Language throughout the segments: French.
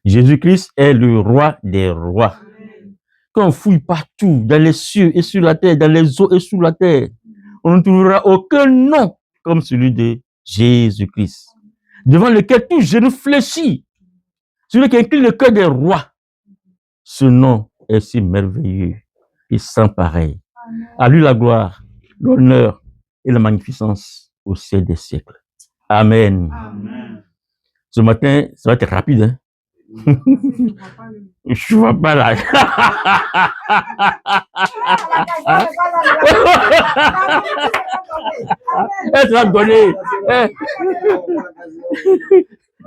Jésus-Christ est le roi des rois. Quand on fouille partout, dans les cieux et sur la terre, dans les eaux et sous la terre, on ne trouvera aucun nom comme celui de Jésus-Christ, devant lequel tout genou fléchit, celui qui incline le cœur des rois. Ce nom est si merveilleux et sans pareil. À lui la gloire, l'honneur et la magnificence au siècle des siècles. Amen. Amen. Ce matin, ça va être rapide, hein? Je ne vois pas là. Elle va donner.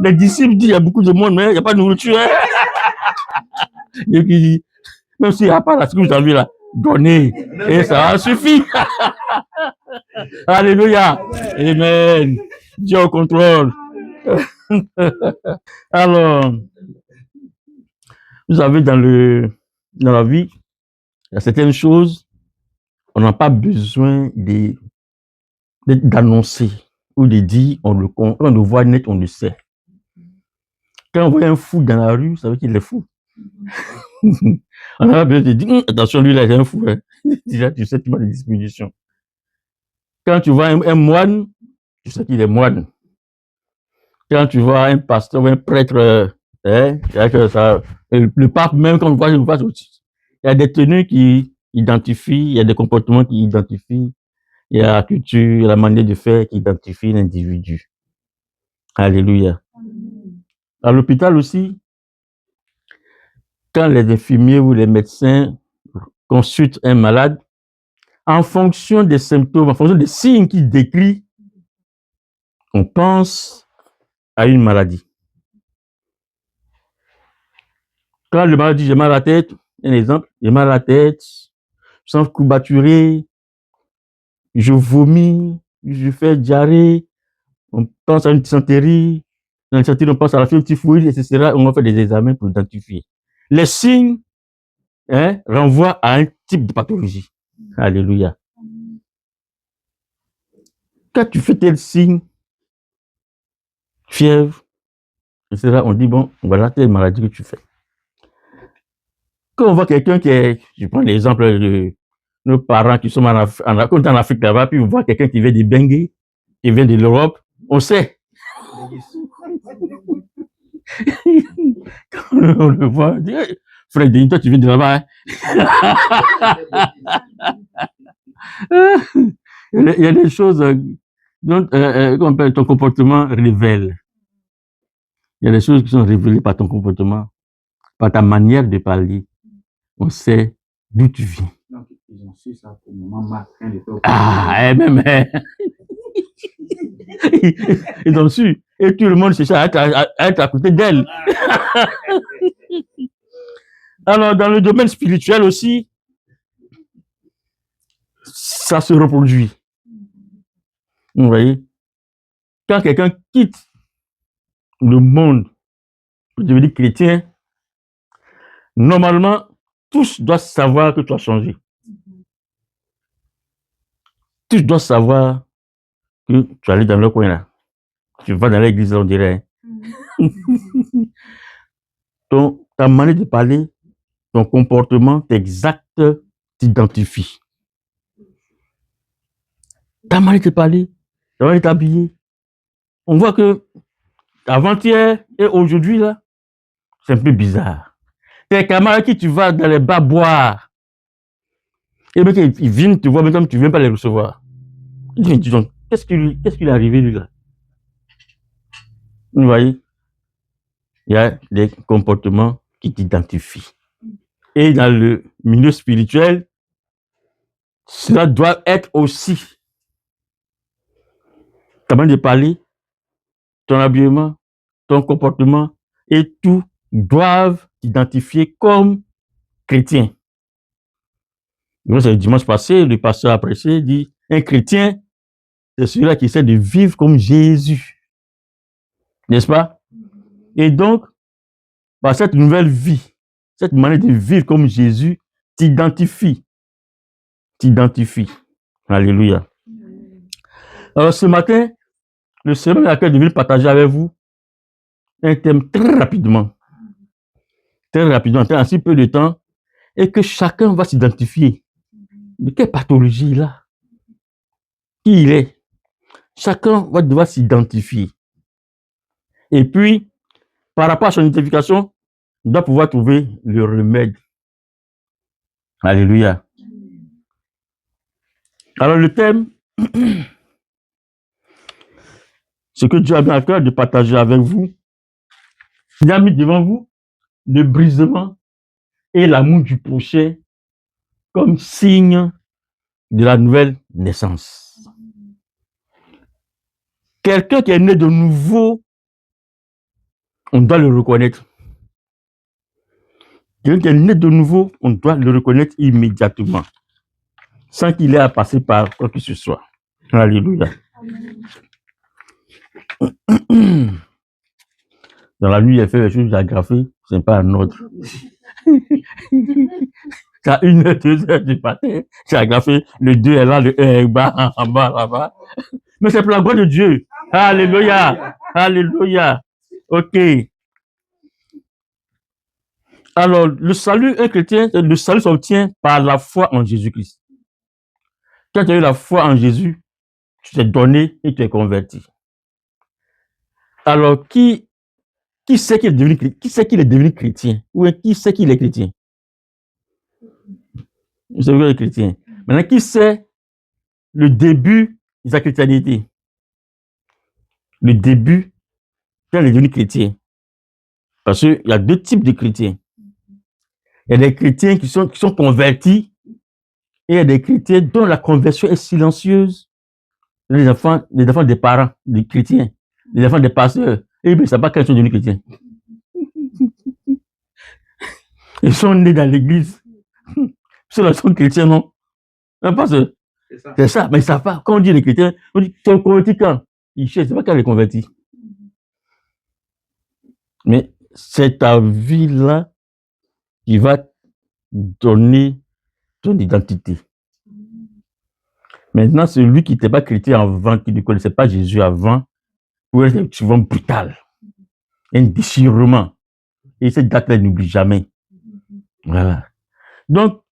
Les disciples disent, il y a beaucoup de monde, mais il n'y a pas de nourriture. Hein? Et puis, même s'il n'y a pas là, ce que vous avez là, donnez. Et ça suffit. Alléluia. Amen. Dieu au contrôle. Alors, vous savez, dans la vie, il y a certaines choses, on n'a pas besoin d'annoncer ou de dire, quand on le voit net, on le sait. Quand on voit un fou dans la rue, ça veut dire qu'il est fou. On n'a pas besoin de dire, attention, lui là, il est un fou. Hein. Déjà, tu sais, tu as des dispositions. Quand tu vois un moine, tu sais qu'il est moine. Quand tu vois un pasteur ou un prêtre, le pape même, quand on voit aussi, il y a des tenues qui identifient, il y a des comportements qui identifient, il y a la culture, il y a la manière de faire qui identifie l'individu. Alléluia. À l'hôpital aussi, quand les infirmiers ou les médecins consultent un malade, en fonction des symptômes, en fonction des signes qu'il décrit, on pense à une maladie. Quand le malade dit j'ai mal à la tête, un exemple, j'ai mal à la tête, je sens courbaturé, je vomis, je fais diarrhée, on pense à une dysenterie, dans la dysenterie on pense à la fièvre typhoïde, etc. On va faire des examens pour identifier. Les signes renvoient à un type de pathologie. Alléluia. Quand tu fais tel signe, fièvre, etc., on dit bon, voilà telle maladie que tu fais. Quand on voit quelqu'un qui est, je prends l'exemple de nos parents qui sont en Afrique là-bas, puis on voit quelqu'un qui vient des Bengué, qui vient de l'Europe, on sait. Quand on le voit, on dit, hey, frère Denis, toi tu viens de là-bas. Hein? Il y a des choses dont ton comportement révèle. Il y a des choses qui sont révélées par ton comportement, par ta manière de parler. On sait d'où tu viens. Donc, ils ont su ça pour le moment marquant de toi. Ah, même. Ils ont su. Et tout le monde cherche à être à côté d'elle. Alors, dans le domaine spirituel aussi, ça se reproduit. Vous voyez? Quand quelqu'un quitte le monde pour devenir chrétien, normalement, tous doivent savoir que tu as changé. Tous doivent savoir que tu es allé dans le coin là. Tu vas dans l'église, on dirait. Ta manière de parler, ton comportement, tes actes t'identifient. Ta manière de parler, ta manière de t'habiller. On voit que avant-hier et aujourd'hui, là, c'est un peu bizarre. Tes camarades qui tu vas dans les bars boire, et bien ils viennent te voir, mais comme tu ne viens pas les recevoir. Ils disent, qu'est-ce qui est arrivé lui là? Vous voyez? Il y a des comportements qui t'identifient. Et dans le milieu spirituel, cela doit être aussi ta manière de parler, ton habillement, ton comportement, et tout doivent t'identifier comme chrétien. Donc, le dimanche passé, le pasteur apprécié dit, un chrétien, c'est celui-là qui essaie de vivre comme Jésus. N'est-ce pas? Et donc, par cette nouvelle vie, cette manière de vivre comme Jésus, t'identifie. Alléluia. Alors, ce matin, le Seigneur à laquelle je vais partager avec vous un thème très rapidement. très rapidement, en si peu de temps, et que chacun va s'identifier. De quelle pathologie là? Qui il est? Chacun va devoir s'identifier. Et puis, par rapport à son identification, il doit pouvoir trouver le remède. Alléluia. Alors le thème, ce que Dieu a bien à cœur de partager avec vous, il a mis devant vous le brisement et l'amour du prochain comme signe de la nouvelle naissance. Quelqu'un qui est né de nouveau, on doit le reconnaître. Quelqu'un qui est né de nouveau, on doit le reconnaître immédiatement, sans qu'il ait à passer par quoi que ce soit. Alléluia. Dans la nuit, il a fait les choses agrafées, ce n'est pas un ordre. C'est à 1h, 2h du matin, c'est agrafé, le 2 est là, le 1 est bas, en bas, là-bas. Mais c'est pour la gloire de Dieu. Alléluia. Alléluia. Ok. Alors, le salut, un chrétien, le salut s'obtient par la foi en Jésus-Christ. Quand tu as eu la foi en Jésus, tu t'es donné et tu es converti. Alors, qui sait qu'il est devenu chrétien? Ou qui sait qu'il est chrétien? C'est vrai, chrétien. Maintenant, qui sait le début de sa chrétienté? Le début, quand il est devenu chrétien. Parce qu'il y a deux types de chrétiens. Il y a des chrétiens qui sont convertis et il y a des chrétiens dont la conversion est silencieuse. Les enfants des parents, des chrétiens, les enfants des pasteurs. Et ils ne savent pas quand ils sont devenus chrétiens. Ils sont nés dans l'église. Ils sont chrétiens, non? Parce que c'est ça, mais ils ne savent pas. Quand on dit les chrétiens, on dit tu es converti quand? Ils cherchent, c'est pas quand ils sont convertis. Mais c'est ta vie-là qui va donner ton identité. Maintenant, celui qui n'était pas chrétien avant, qui ne connaissait pas Jésus avant, pourrait être souvent brutal. Un déchirement. Et cette date-là, il n'oublie jamais. Voilà. Donc,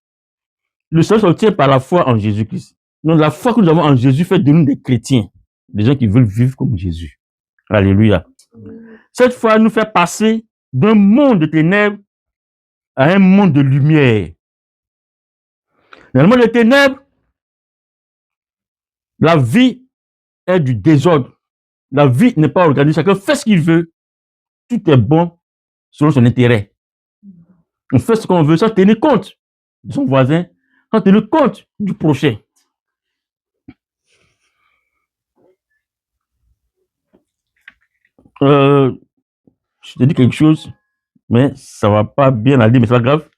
le salut s'obtient par la foi en Jésus-Christ. Donc, la foi que nous avons en Jésus fait de nous des chrétiens, des gens qui veulent vivre comme Jésus. Alléluia. Cette foi nous fait passer d'un monde de ténèbres à un monde de lumière. Dans le monde de ténèbres, la vie est du désordre. La vie n'est pas organisée. Chacun fait ce qu'il veut. Tout est bon selon son intérêt. On fait ce qu'on veut sans tenir compte de son voisin, sans tenir compte du prochain. Je te dis quelque chose, mais ça ne va pas bien aller, mais c'est pas grave.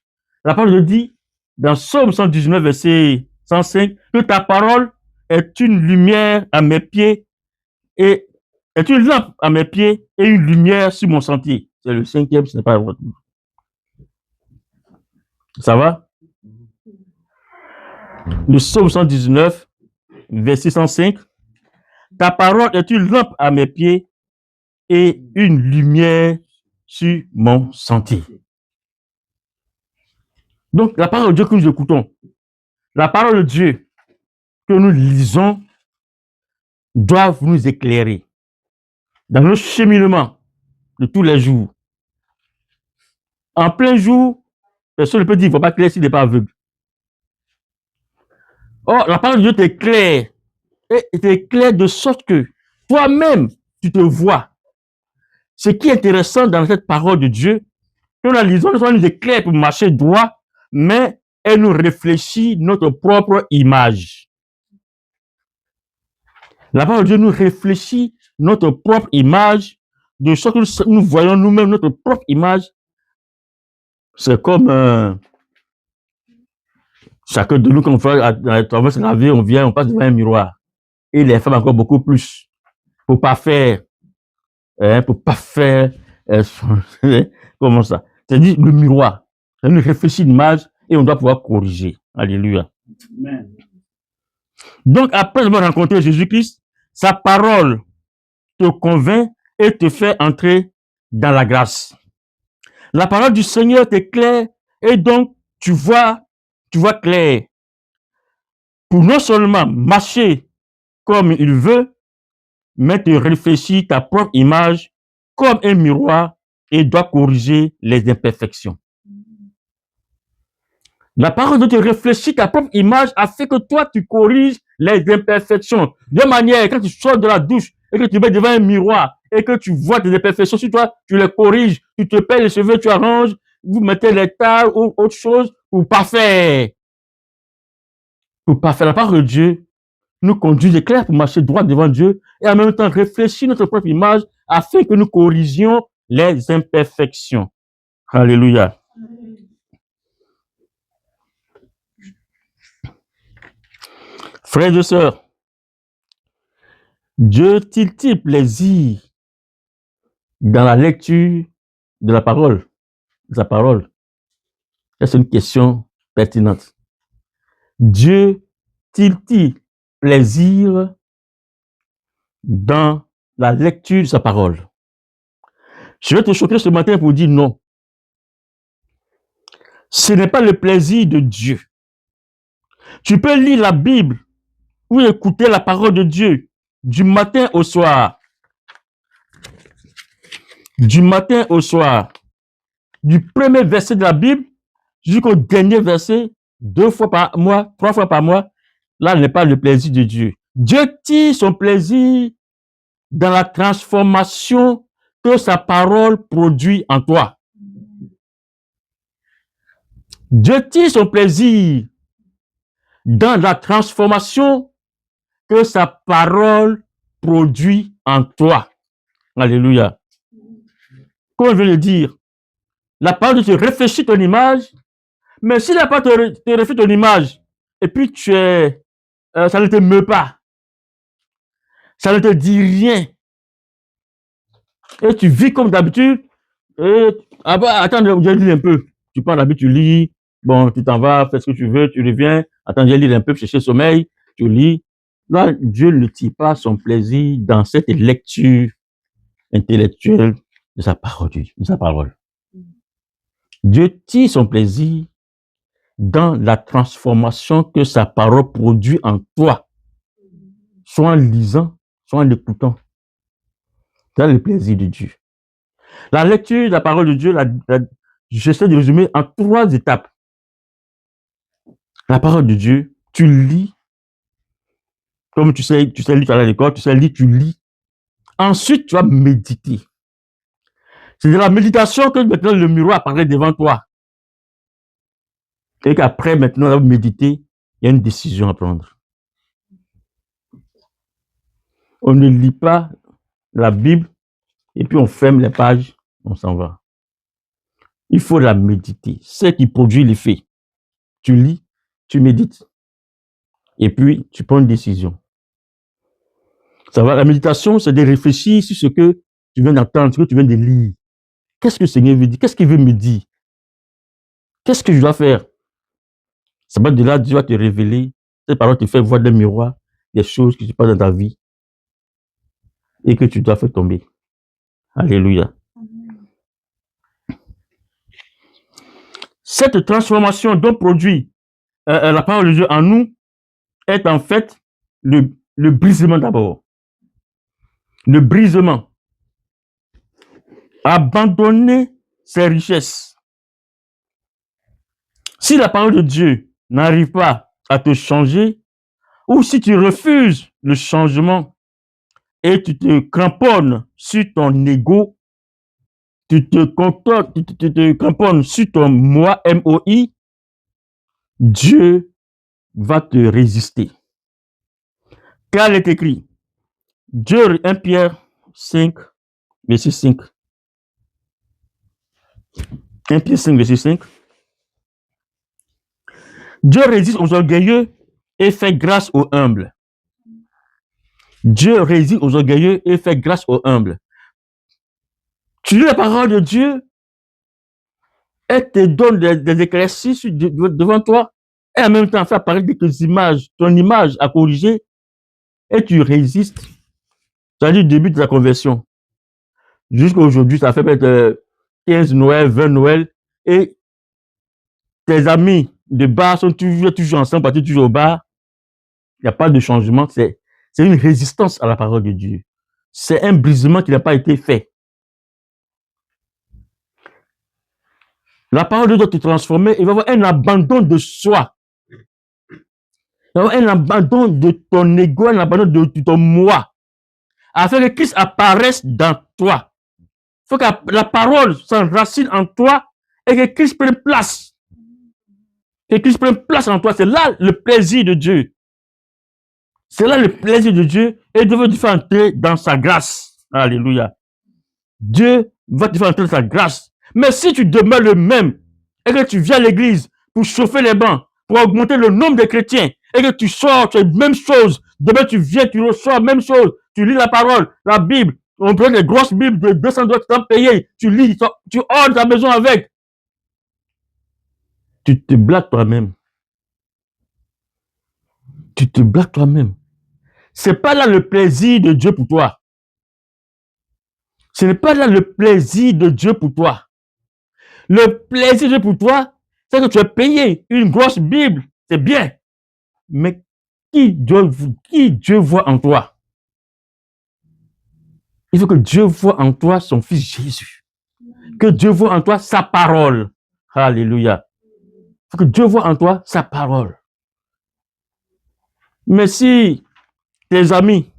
La parole de Dieu dit, dans Psaume 119, verset 105, que ta parole est une lumière à mes pieds et est une lampe à mes pieds et une lumière sur mon sentier. C'est le 5e, ce n'est pas votre. Ça va? Le Psaume 119, verset 105. Ta parole est une lampe à mes pieds et une lumière sur mon sentier. Donc, la parole de Dieu que nous écoutons, la parole de Dieu que nous lisons, doivent nous éclairer dans nos cheminements de tous les jours. En plein jour, personne ne peut dire qu'il ne faut pas clair s'il n'est pas aveugle. Or, la parole de Dieu t'éclaire, et t'éclaire de sorte que toi-même, tu te vois. Ce qui est intéressant dans cette parole de Dieu, quand nous la lisons, elle nous éclaire pour marcher droit, mais elle nous réfléchit notre propre image. La parole de Dieu nous réfléchit notre propre image, de sorte que nous voyons nous-mêmes notre propre image. C'est comme chacun de nous, quand on fait à travers la vie, on vient, on passe devant un miroir. Et les femmes encore beaucoup plus. Pour pas faire, comment ça? C'est-à-dire le miroir. Ça nous réfléchit l'image et on doit pouvoir corriger. Alléluia. Amen. Donc, après avoir rencontré Jésus-Christ, sa parole te convainc et te fait entrer dans la grâce. La parole du Seigneur t'éclaire et donc tu vois clair. Pour non seulement marcher comme il veut, mais te réfléchir ta propre image comme un miroir et doit corriger les imperfections. La parole de te réfléchir ta propre image afin que toi, tu corriges les imperfections. De manière, quand tu sors de la douche et que tu mets devant un miroir et que tu vois tes imperfections sur toi, tu les corriges, tu te peiles les cheveux, tu arranges, vous mettez les tailles ou autre chose pour parfait. Pour parfait. La parole de Dieu nous conduit d'éclair pour marcher droit devant Dieu et en même temps réfléchir notre propre image afin que nous corrigions les imperfections. Alléluia. Frères et sœurs, Dieu tire plaisir dans la lecture de la parole, de sa parole. C'est une question pertinente. Dieu tire plaisir dans la lecture de sa parole. Je vais te choquer ce matin pour dire non. Ce n'est pas le plaisir de Dieu. Tu peux lire la Bible ou écouter la parole de Dieu du matin au soir. Du matin au soir. Du premier verset de la Bible jusqu'au dernier verset, 2 fois par mois, 3 fois par mois. Là n'est pas le plaisir de Dieu. Dieu tire son plaisir dans la transformation que sa parole produit en toi. Dieu tire son plaisir dans la transformation que sa parole produit en toi. Alléluia. Comme je viens de dire, la parole te réfléchit ton image, mais si la parole te réfléchit ton image, et puis ça ne te meut pas, ça ne te dit rien, et tu vis comme d'habitude, attends, je lis un peu. Tu prends l'habitude, tu lis, bon, tu t'en vas, fais ce que tu veux, tu reviens, attends, je lis un peu, chercher le sommeil, tu lis. Là, Dieu ne tire pas son plaisir dans cette lecture intellectuelle de sa parole. Dieu tire son plaisir dans la transformation que sa parole produit en toi, soit en lisant, soit en écoutant. C'est le plaisir de Dieu. La lecture de la parole de Dieu, j'essaie de résumer en 3 étapes. La parole de Dieu, tu lis, comme tu sais lire à l'école, tu sais lire, tu lis. Ensuite, tu vas méditer. C'est de la méditation que maintenant le miroir apparaît devant toi. Et qu'après, maintenant, on va méditer, il y a une décision à prendre. On ne lit pas la Bible et puis on ferme les pages, on s'en va. Il faut la méditer. C'est ce qui produit l'effet. Tu lis, tu médites et puis tu prends une décision. Ça va, la méditation, c'est de réfléchir sur ce que tu viens d'entendre, ce que tu viens de lire. Qu'est-ce que le Seigneur veut dire? Qu'est-ce qu'il veut me dire? Qu'est-ce que je dois faire? Ça va de là, Dieu va te révéler. Cette parole te fait voir des miroirs, des choses qui se passent dans ta vie et que tu dois faire tomber. Alléluia. Cette transformation dont produit la parole de Dieu en nous est en fait le brisement d'abord. Le brisement. Abandonner ses richesses. Si la parole de Dieu n'arrive pas à te changer, ou si tu refuses le changement et tu te cramponnes sur ton ego, tu te cramponnes sur ton moi, M-O-I, Dieu va te résister. Car il est écrit, 1 Pierre 5, verset 5. 1 Pierre 5, verset 5. Dieu résiste aux orgueilleux et fait grâce aux humbles. Dieu résiste aux orgueilleux et fait grâce aux humbles. Tu lis la parole de Dieu, elle te donne des éclaircisses devant toi et en même temps fait apparaître des images, ton image à corriger et tu résistes. C'est-à-dire le début de la conversion. Jusqu'à aujourd'hui, ça fait peut-être 15 Noël, 20 Noël, et tes amis de bar sont toujours ensemble, partis toujours au bar, il n'y a pas de changement. C'est une résistance à la parole de Dieu. C'est un brisement qui n'a pas été fait. La parole de Dieu doit te transformer. Il va y avoir un abandon de soi. Il va y avoir un abandon de ton ego, un abandon de ton moi. Afin que Christ apparaisse dans toi. Il faut que la parole s'enracine en toi et que Christ prenne place. Que Christ prenne place en toi. C'est là le plaisir de Dieu. C'est là le plaisir de Dieu et Dieu veut te faire entrer dans sa grâce. Alléluia. Dieu va te faire entrer dans sa grâce. Mais si tu demeures le même et que tu viens à l'église pour chauffer les bancs, pour augmenter le nombre de chrétiens et que tu sors, tu fais la même chose, demain tu viens, tu ressors, même chose, tu lis la parole, la Bible, on prend des grosses Bibles de 200 dollars, tu t'en payes, tu lis, tu ordres ta maison avec. Tu te blagues toi-même. Tu te blagues toi-même. C'est pas là le plaisir de Dieu pour toi. Ce n'est pas là le plaisir de Dieu pour toi. Le plaisir de Dieu pour toi, c'est que tu as payé une grosse Bible, c'est bien. Mais qui Dieu voit en toi? Il faut que Dieu voit en toi son fils Jésus. Que Dieu voit en toi sa parole. Alléluia. Il faut que Dieu voit en toi sa parole. Mais si tes amis,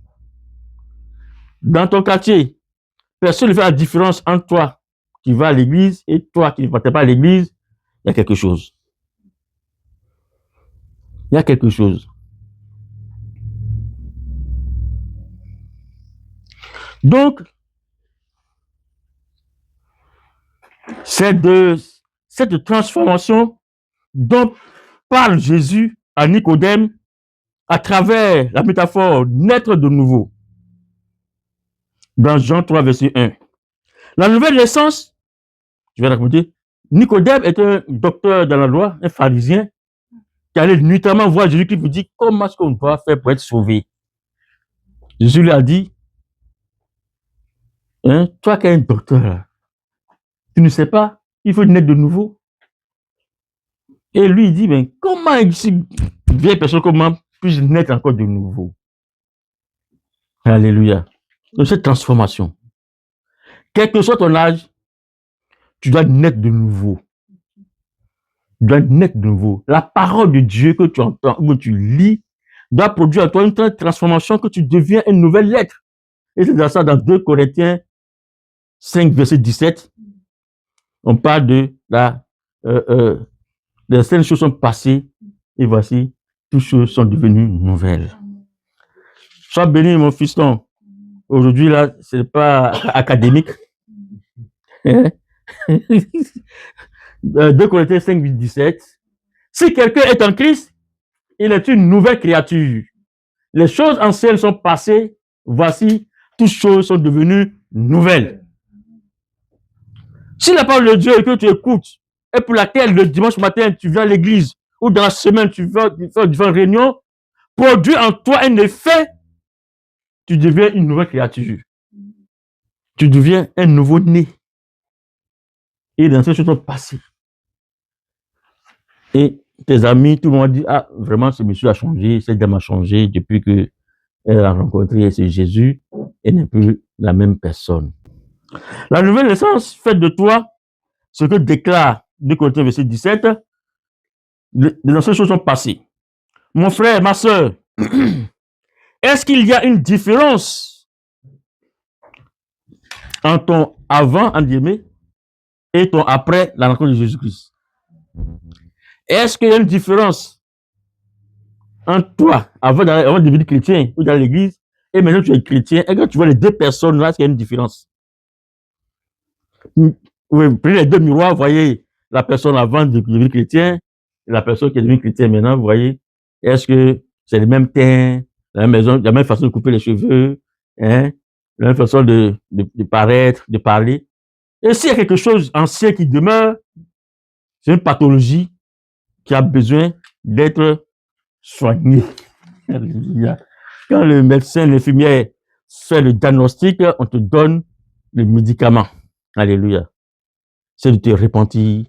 dans ton quartier, personne ne fait la différence entre toi qui va à l'église et toi qui ne vas pas à l'église, il y a quelque chose. Il y a quelque chose. Donc, c'est de cette transformation dont parle Jésus à Nicodème à travers la métaphore naître de nouveau. Dans Jean 3, verset 1. La nouvelle naissance, je vais raconter, Nicodème est un docteur dans la loi, un pharisien, qui allait nuitamment voir Jésus qui vous dit comment est-ce qu'on doit faire pour être sauvé. Jésus lui a dit, hein, toi qui es un docteur, tu ne sais pas, il faut naître de nouveau. Et lui, il dit, ben, comment une vieille personne comme moi puis naître encore de nouveau? Alléluia. Donc, cette transformation, quel que soit ton âge, tu dois naître de nouveau. Tu dois naître de nouveau. La parole de Dieu que tu entends, que tu lis, doit produire en toi une telle transformation que tu deviens une nouvelle lettre. Et c'est dans ça, dans 2 Corinthiens 5, verset 17, on parle de les certaines choses sont passées et voici, toutes choses sont devenues nouvelles. Sois béni, mon fiston. Aujourd'hui, là, ce n'est pas académique. 2 Corinthiens 5, 17. Si quelqu'un est en Christ, il est une nouvelle créature. Les choses anciennes sont passées. Voici, toutes choses sont devenues nouvelles. Si la parole de Dieu que tu écoutes et pour laquelle le dimanche matin tu viens à l'église ou dans la semaine tu vas faire une réunion, produit en toi un effet, tu deviens une nouvelle créature. Tu deviens un nouveau-né. Et dans ces choses sont passées. Et tes amis, tout le monde dit, ah, vraiment, ce monsieur a changé, cette dame a changé depuis qu'elle a rencontré ce Jésus, elle n'est plus la même personne. La nouvelle naissance fait de toi ce que déclare 2 Corinthiens verset 17, les anciennes choses sont passées. Mon frère, ma soeur, est-ce qu'il y a une différence entre ton avant, entre guillemets, et ton après la rencontre de Jésus-Christ? Est-ce qu'il y a une différence entre toi, avant de devenir chrétien ou dans l'église, et maintenant tu es chrétien, et quand tu vois les deux personnes là, est-ce qu'il y a une différence? Vous prenez les deux miroirs, vous voyez la personne avant de devenir chrétien, et la personne qui est devenue chrétien maintenant, vous voyez, est-ce que c'est le même teint, la même façon de couper les cheveux, hein, la même façon de paraître, de parler? Et s'il y a quelque chose ancien qui demeure, c'est une pathologie qui a besoin d'être soignée. Quand le médecin, l'infirmière fait le diagnostic, on te donne le médicament. Alléluia. c'est de te repentir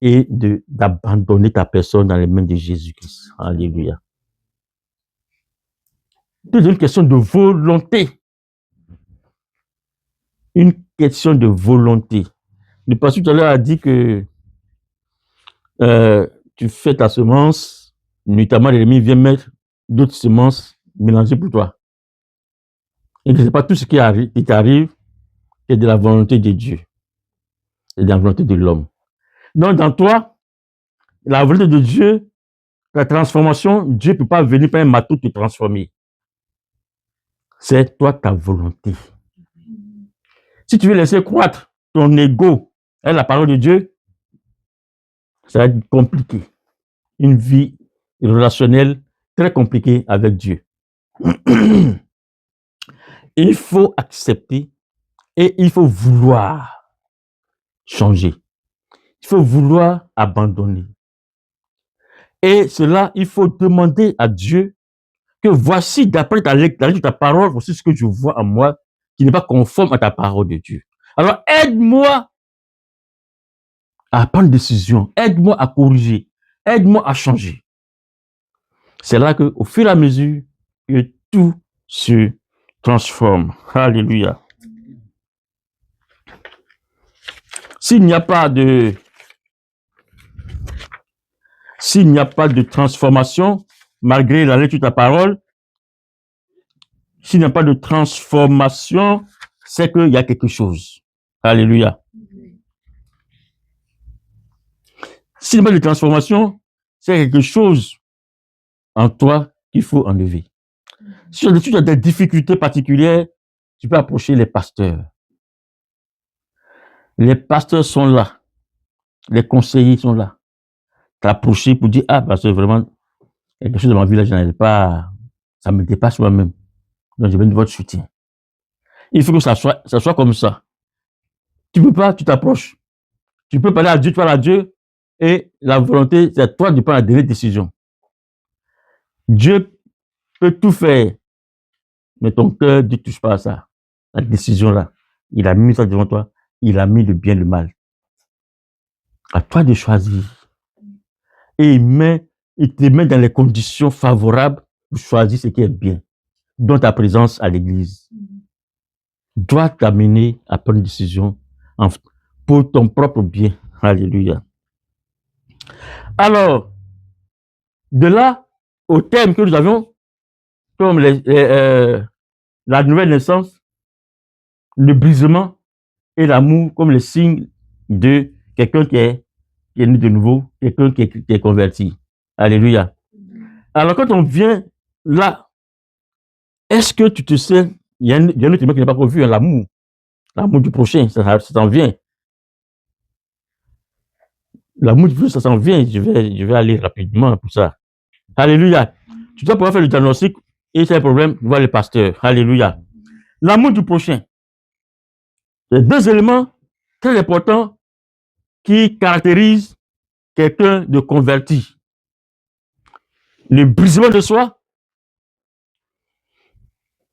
et d'abandonner ta personne dans les mains de Jésus-Christ. Alléluia. C'est une question de volonté. Une question de volonté. Le pasteur tout à l'heure a dit que tu fais ta semence, notamment l'ennemi vient mettre d'autres semences mélangées pour toi. Et que ce n'est pas tout ce qui t'arrive qui est de la volonté de Dieu. C'est de la volonté de l'homme. Donc, dans toi, la volonté de Dieu, la transformation, Dieu ne peut pas venir par un marteau te transformer. C'est toi ta volonté. Si tu veux laisser croître ton ego et la parole de Dieu, ça va être compliqué. Une vie relationnelle très compliquée avec Dieu. Il faut accepter et il faut vouloir changer. Il faut vouloir abandonner. Et cela, il faut demander à Dieu que voici, d'après ta lecture de ta parole, voici ce que je vois en moi qui n'est pas conforme à ta parole de Dieu. Alors, aide-moi à prendre une décision, aide-moi à corriger, aide-moi à changer. C'est là qu'au fur et à mesure que tout se transforme. Alléluia. S'il n'y a pas de transformation, malgré la lecture de ta parole, s'il n'y a pas de transformation, c'est qu'il y a quelque chose. Alléluia. S'il n'y a pas de transformation, c'est quelque chose en toi qu'il faut enlever. Si tu as des difficultés particulières, tu peux approcher les pasteurs. Les pasteurs sont là. Les conseillers sont là. T'approcher pour dire, ah, parce que vraiment, quelque chose de ma vie là, je n'arrive pas, ça me dépasse moi-même. Donc, j'ai besoin de votre soutien. Il faut que ça soit comme ça. Tu peux pas, tu t'approches. Tu peux parler à Dieu, tu parles à Dieu, et la volonté, c'est à toi de prendre la dernière décision. Dieu peut tout faire, mais ton cœur ne touche pas à ça. La décision là, il a mis ça devant toi, il a mis le bien, le mal. À toi de choisir. Et il te met dans les conditions favorables pour choisir ce qui est bien, dont ta présence à l'église doit t'amener à prendre une décision pour ton propre bien. Alléluia. Alors, de là au thème que nous avions, comme la nouvelle naissance, le brisement et l'amour comme les signes de quelqu'un qui est né de nouveau, quelqu'un qui est converti. Alléluia. Alors, quand on vient là, est-ce que tu te sais, il y a un autre thème qui n'est pas revu, hein, l'amour du prochain, ça s'en vient. L'amour du prochain, ça s'en vient. Je vais aller rapidement pour ça. Alléluia. Tu dois pouvoir faire le diagnostic et c'est un problème, voir le pasteur. Alléluia. L'amour du prochain. C'est deux éléments très importants qui caractérisent quelqu'un de converti. Le brisement de soi.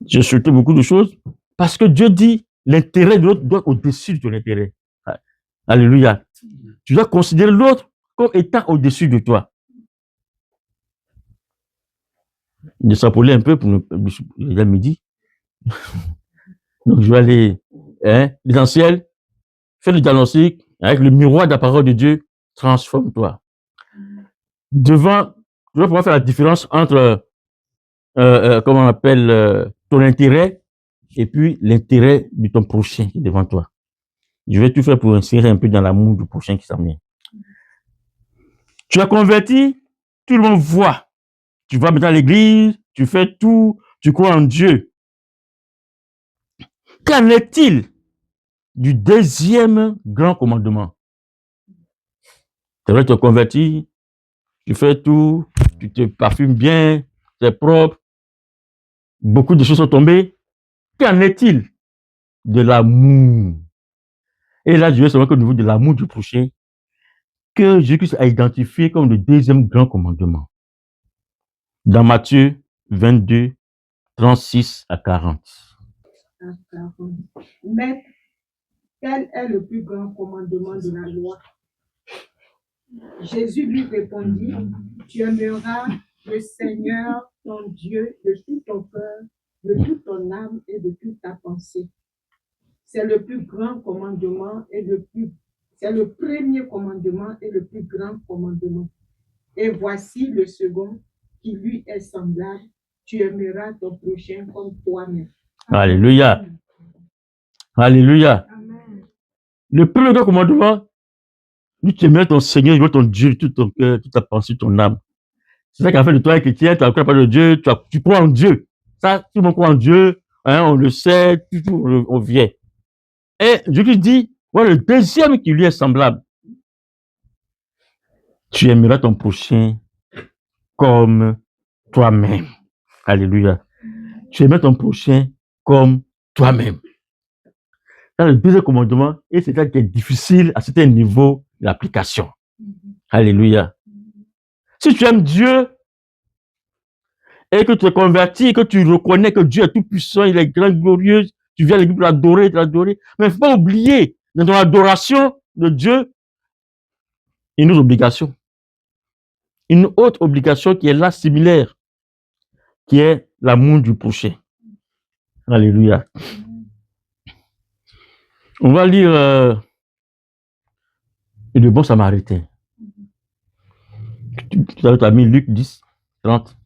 J'ai sauté beaucoup de choses parce que Dieu dit l'intérêt de l'autre doit être au-dessus de ton intérêt. Alléluia. Tu dois considérer l'autre comme étant au-dessus de toi. Je s'appeler un peu pour le midi. Donc, je vais aller, l'essentiel, faire le diagnostic avec le miroir de la parole de Dieu, transforme-toi. Tu dois pouvoir faire la différence entre, comment on appelle, ton intérêt et puis l'intérêt de ton prochain qui est devant toi. Je vais tout faire pour insérer un peu dans l'amour du prochain qui s'en vient. Tu as converti, tout le monde voit. Tu vas maintenant à l'église, tu fais tout, tu crois en Dieu. Qu'en est-il du deuxième grand commandement? C'est vrai, tu es converti, tu fais tout, tu te parfumes bien, c'est propre, beaucoup de choses sont tombées. Qu'en est-il de l'amour? Et là, je vais savoir qu'au niveau de l'amour du prochain, que Jésus a identifié comme le deuxième grand commandement. Dans Matthieu 22, 36 à 40. Maître, quel est le plus grand commandement de la loi? Jésus lui répondit, tu aimeras le Seigneur, ton Dieu, de tout ton cœur, de toute ton âme et de toute ta pensée. C'est le plus grand commandement c'est le premier commandement et le plus grand commandement. Et voici le second qui lui est semblable. Tu aimeras ton prochain comme toi-même. Alléluia. Alléluia. Amen. Le premier grand commandement, tu aimeras ton Seigneur, ton Dieu, tout ton cœur, toute ta pensée, ton âme. C'est ça qui a fait de toi un chrétien, tu as cru de Dieu, tu crois en Dieu. Ça, tout le monde croit en Dieu, hein, on le sait, on vient. Et Jésus dit, voilà le deuxième qui lui est semblable. Tu aimeras ton prochain comme toi-même. Alléluia. Tu aimeras ton prochain comme toi-même. C'est le deuxième commandement et c'est ça qui est difficile à certain niveau d'application. Alléluia. Si tu aimes Dieu et que tu es converti, que tu reconnais que Dieu est tout puissant, il est grand, glorieux, tu viens à l'église pour l'adorer, mais il ne faut pas oublier, dans ton adoration de Dieu, une autre obligation. Une autre obligation qui est là, similaire, qui est l'amour du prochain. Alléluia. On va lire le bon samaritain. Tu as mis Luc 10, 30.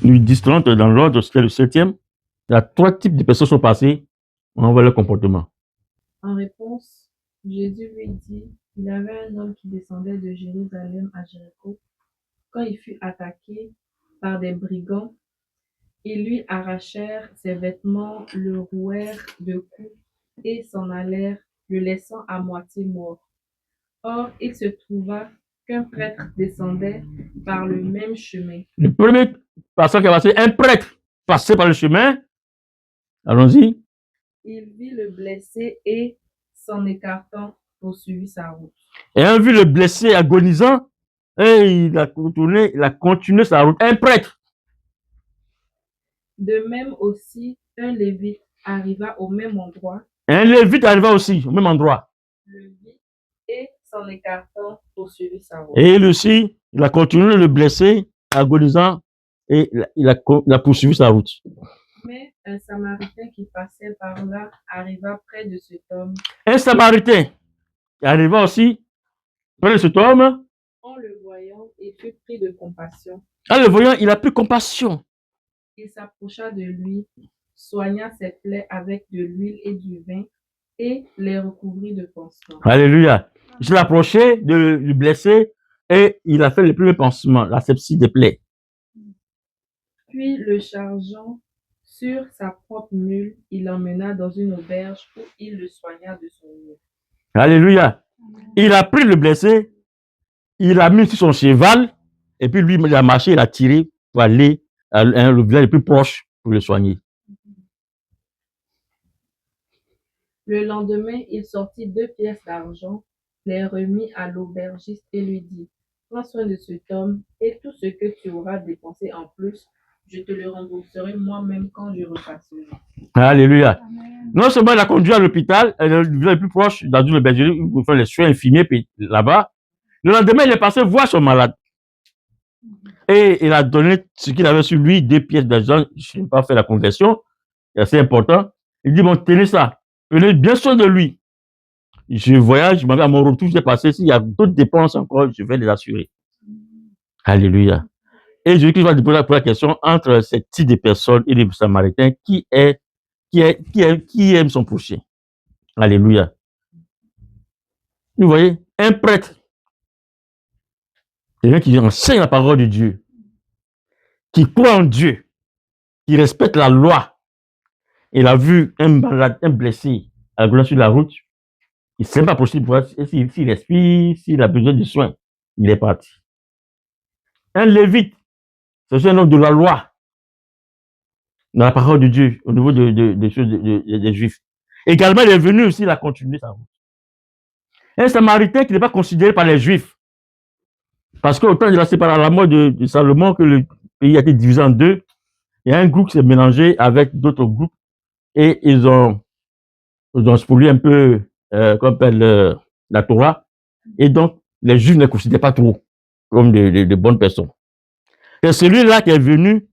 Luc 10, 30, dans l'ordre, c'était le 7e. Il y a 3 types de personnes qui sont passées. On voit leur comportement. En réponse, Jésus lui dit, il y avait un homme qui descendait de Jérusalem à Jéricho. Quand il fut attaqué par des brigands, ils lui arrachèrent ses vêtements, le rouèrent de coups et s'en allèrent, le laissant à moitié mort. Or, il se trouva qu'un prêtre descendait par le même chemin. Le premier passage qui a passé, un prêtre passé par le chemin. Allons-y. Il vit le blessé et, s'en écartant, poursuivit sa route. Et ayant vu le blessé agonisant, et il a continué sa route. Un prêtre. De même aussi, un lévite arriva au même endroit. Un lévite arriva aussi au même endroit. Le vit et, s'en écartant, poursuivit sa route. Et lui aussi, il a continué le blessé agonisant et il a poursuivi sa route. Mais un Samaritain qui passait par là arriva près de cet homme. Un Samaritain qui arriva aussi près de cet homme. En le voyant, il fut pris de compassion. En le voyant, il a pris compassion. Il s'approcha de lui, soigna ses plaies avec de l'huile et du vin et les recouvrit de pansements. Alléluia. Il s'est approché du blessé et il a fait le premier pansement, la sepsie des plaies. Puis, le chargeant sur sa propre mule, il l'emmena dans une auberge où il le soigna de son mieux. Alléluia. Il a pris le blessé, il l'a mis sur son cheval et puis lui, il a marché, il a tiré pour aller à le village le plus proche pour le soigner. Le lendemain, il sortit 2 pièces d'argent, les remit à l'aubergiste et lui dit, prends soin de cet homme et tout ce que tu auras dépensé en plus, je te le rembourserai moi-même quand je repasserai. Alléluia. Amen. Non seulement il a conduit à l'hôpital, le village le plus proche, dans une aubergerie, où il fait les soins infirmiers, puis là-bas. Le lendemain, il est passé voir son malade. Et il a donné ce qu'il avait sur lui, 2 pièces d'argent. Je n'ai pas fait la conversion, c'est assez important. Il dit, bon, tenez ça, prenez bien soin de lui. Je voyage, à mon retour, j'ai passé, s'il y a d'autres dépenses encore, je vais les assurer. Alléluia. Et Jésus va poser la question entre ces types de personnes et les Samaritains, qui aime son prochain. Alléluia. Vous voyez, un prêtre, quelqu'un qui enseigne la parole de Dieu, qui croit en Dieu, qui respecte la loi. Il a vu un malade, un blessé, à sur la route. Il ne sait pas possible pour s'il respire, s'il a besoin de soins. Il est parti. Un lévite, c'est un homme de la loi, dans la parole de Dieu, au niveau des Juifs. Également, il est venu aussi, il a continué sa route. Un Samaritain qui n'est pas considéré par les Juifs. Parce qu'au temps de la mort de Salomon, que le pays a été divisé en 2, il y a un groupe qui s'est mélangé avec d'autres groupes et ils ont Ils ont spolié un peu, qu'on appelle la Torah. Et donc, les Juifs ne les considèrent pas trop comme de bonnes personnes. C'est celui-là qui est venu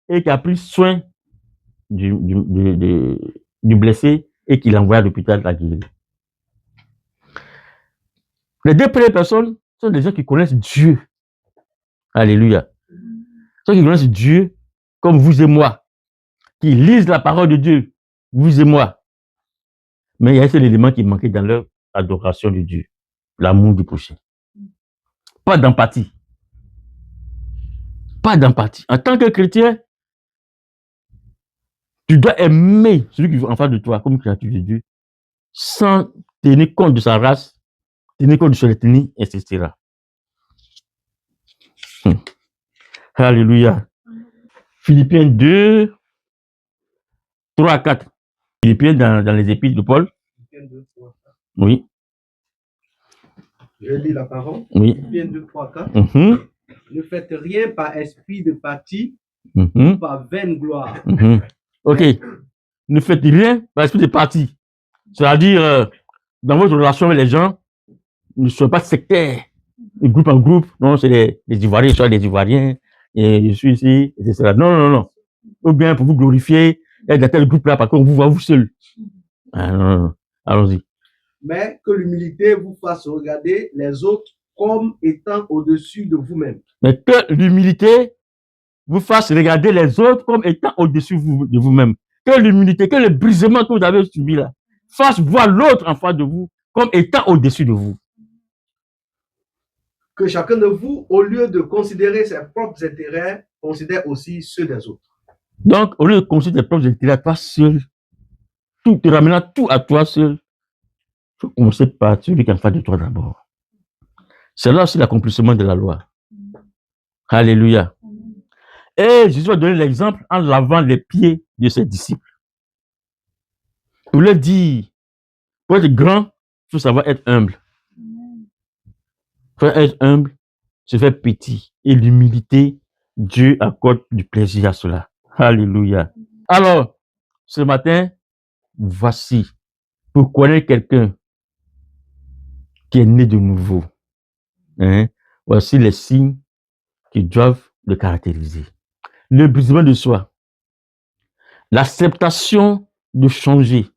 et qui a pris soin du blessé et qui l'envoie à l'hôpital de la guérir. Les deux premières personnes sont des gens qui connaissent Dieu. Alléluia. Ceux qui connaissent Dieu comme vous et moi, qui lisent la parole de Dieu, vous et moi. Mais il y a un seul élément qui manquait dans leur adoration de Dieu, l'amour du prochain. Pas d'empathie. Pas d'empathie. En tant que chrétien, tu dois aimer celui qui est en face de toi comme créature de Dieu, sans tenir compte de sa race, tenir compte de son ethnie, etc. Alléluia. Philippiens 2, 3 à 4. Philippiens dans les épîtres de Paul. Oui. Je lis la parole. Oui. Philippiens 2, 3, 4. Mhm. Ne faites rien par esprit de parti, Mhm. par vaine gloire. Mhm. Ok. Ne faites rien par esprit de parti. C'est-à-dire, dans votre relation avec les gens, ne soyez pas sectaire, de groupe en groupe. Non, c'est les Ivoiriens, soit les Ivoiriens, et je suis ici, etc. Non, non, non. Ou bien pour vous glorifier, être dans tel groupe là, parce qu'on vous voit vous seul. Ah, non, non, non. Allons-y. Mais que l'humilité vous fasse regarder les autres comme étant au-dessus de vous-même. Mais que l'humilité vous fasse regarder les autres comme étant au-dessus de vous-même. Que l'humilité, que le brisement que vous avez subi là, fasse voir l'autre en face de vous comme étant au-dessus de vous. Que chacun de vous, au lieu de considérer ses propres intérêts, considère aussi ceux des autres. Donc, au lieu de considérer tes propres intérêts à toi seul, tout te ramenant tout à toi seul, il faut commencer par celui qui est en face de toi d'abord. C'est là aussi l'accomplissement de la loi. Alléluia. Et Jésus va donner l'exemple en lavant les pieds de ses disciples. Pour leur dire, pour être grand, il faut savoir être humble. Pour être humble, se faire petit. Et l'humilité, Dieu accorde du plaisir à cela. Alléluia. Alors, ce matin, voici, pour connaître quelqu'un qui est né de nouveau, voici les signes qui doivent le caractériser. Le brisement de soi, l'acceptation de changer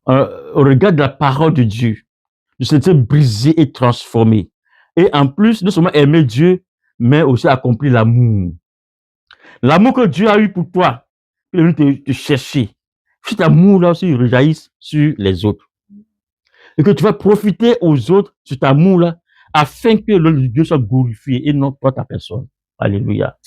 au regard de la parole de Dieu, de se sentir brisé et transformé. Et en plus, non seulement aimer Dieu, mais aussi accomplir l'amour. L'amour que Dieu a eu pour toi, il est venu te chercher. Cet amour-là aussi rejaillisse sur les autres. Et que tu vas profiter aux autres de cet amour-là, afin que le Dieu soit glorifié et non pas ta personne. Alléluia.